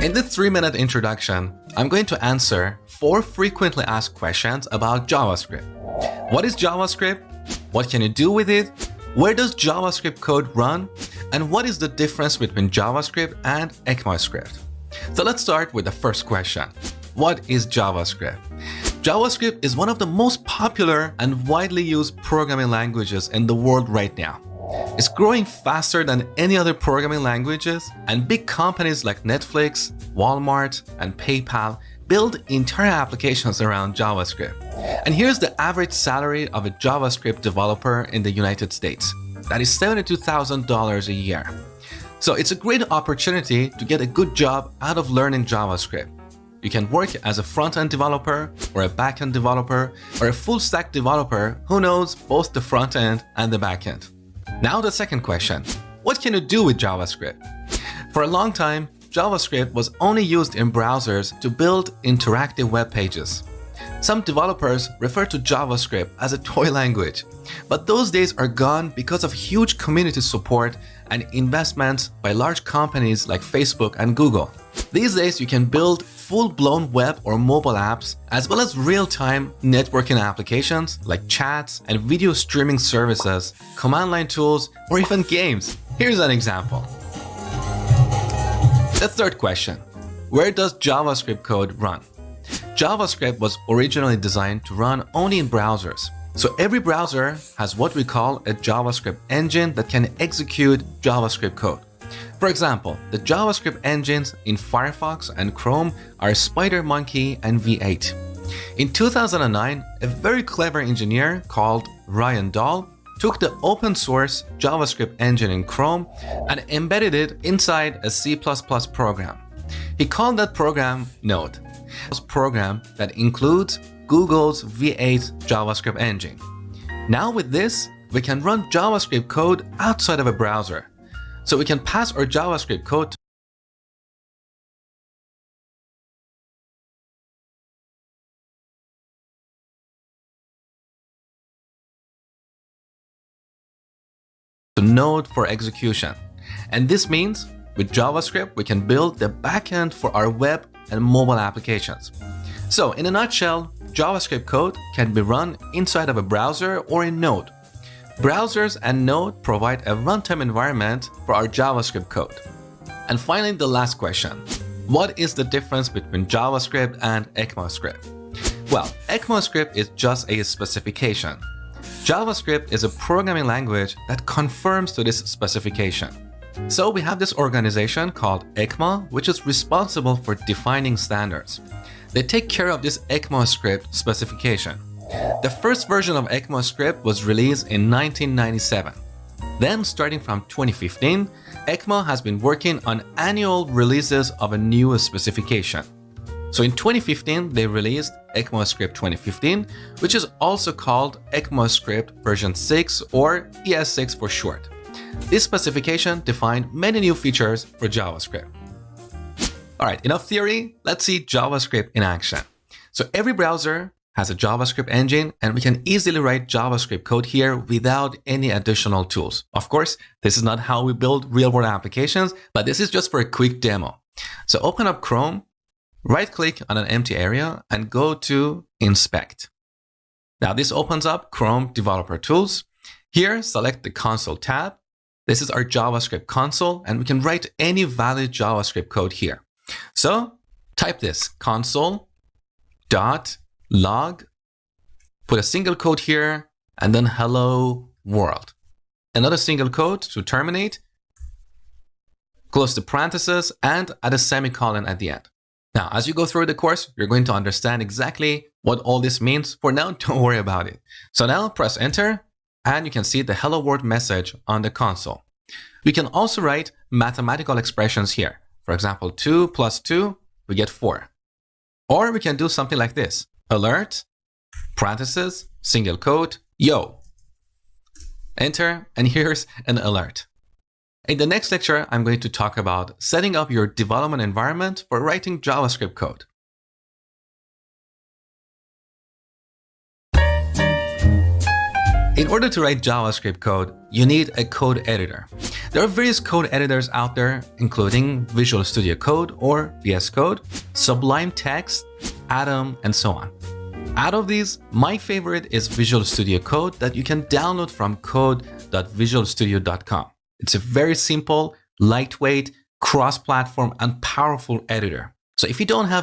In this 3-minute introduction, I'm going to answer 4 frequently asked questions about JavaScript. What is JavaScript? What can you do with it? Where does JavaScript code run? And what is the difference between JavaScript and ECMAScript? So let's start with the first question. What is JavaScript? JavaScript is one of the most popular and widely used programming languages in the world right now. It's growing faster than any other programming languages, and big companies like Netflix, Walmart, and PayPal build entire applications around JavaScript. And here's the average salary of a JavaScript developer in the United States. That is $72,000 a year. So it's a great opportunity to get a good job out of learning JavaScript. You can work as a front-end developer, or a back-end developer, or a full-stack developer who knows both the front-end and the back-end. Now the second question, what can you do with JavaScript? For a long time, JavaScript was only used in browsers to build interactive web pages. Some developers refer to JavaScript as a toy language, but those days are gone because of huge community support and investments by large companies like Facebook and Google. These days, you can build full-blown web or mobile apps, as well as real-time networking applications like chats and video streaming services, command line tools, or even games. Here's an example. The third question, where does JavaScript code run? JavaScript was originally designed to run only in browsers. So every browser has what we call a JavaScript engine that can execute JavaScript code. For example, the JavaScript engines in Firefox and Chrome are SpiderMonkey and V8. In 2009, a very clever engineer called Ryan Dahl took the open source JavaScript engine in Chrome and embedded it inside a C++ program. He called that program Node. It's a program that includes Google's V8 JavaScript engine. Now with this, we can run JavaScript code outside of a browser. So we can pass our JavaScript code to Node for execution. And this means with JavaScript, we can build the backend for our web and mobile applications. So in a nutshell, JavaScript code can be run inside of a browser or in Node. Browsers and Node provide a runtime environment for our JavaScript code. And finally, the last question. What is the difference between JavaScript and ECMAScript? Well, ECMAScript is just a specification. JavaScript is a programming language that conforms to this specification. So we have this organization called ECMA, which is responsible for defining standards. They take care of this ECMAScript specification. The first version of ECMAScript was released in 1997. Then, starting from 2015, ECMA has been working on annual releases of a new specification. So in 2015, they released ECMAScript 2015, which is also called ECMAScript version 6 or ES6 for short. This specification defined many new features for JavaScript. Alright, enough theory, let's see JavaScript in action. So every browser has a JavaScript engine, and we can easily write JavaScript code here without any additional tools. Of course, this is not how we build real-world applications, but this is just for a quick demo. So open up Chrome, right-click on an empty area, and go to Inspect. Now this opens up Chrome Developer Tools. Here, select the Console tab. This is our JavaScript console, and we can write any valid JavaScript code here. So type this, console.log, put a single quote here, and then hello world. Another single quote to terminate, close the parentheses, and add a semicolon at the end. Now, as you go through the course, you're going to understand exactly what all this means. For now, don't worry about it. So now press enter, and you can see the hello world message on the console. We can also write mathematical expressions here. For example, 2 plus 2, we get 4. Or we can do something like this. Alert, parentheses, single quote, yo. Enter, and here's an alert. In the next lecture, I'm going to talk about setting up your development environment for writing JavaScript code. In order to write JavaScript code, you need a code editor. There are various code editors out there, including Visual Studio Code or VS Code, Sublime Text, Atom, and so on. Out of these, my favorite is Visual Studio Code that you can download from code.visualstudio.com. It's a very simple, lightweight, cross-platform, and powerful editor. So if you don't have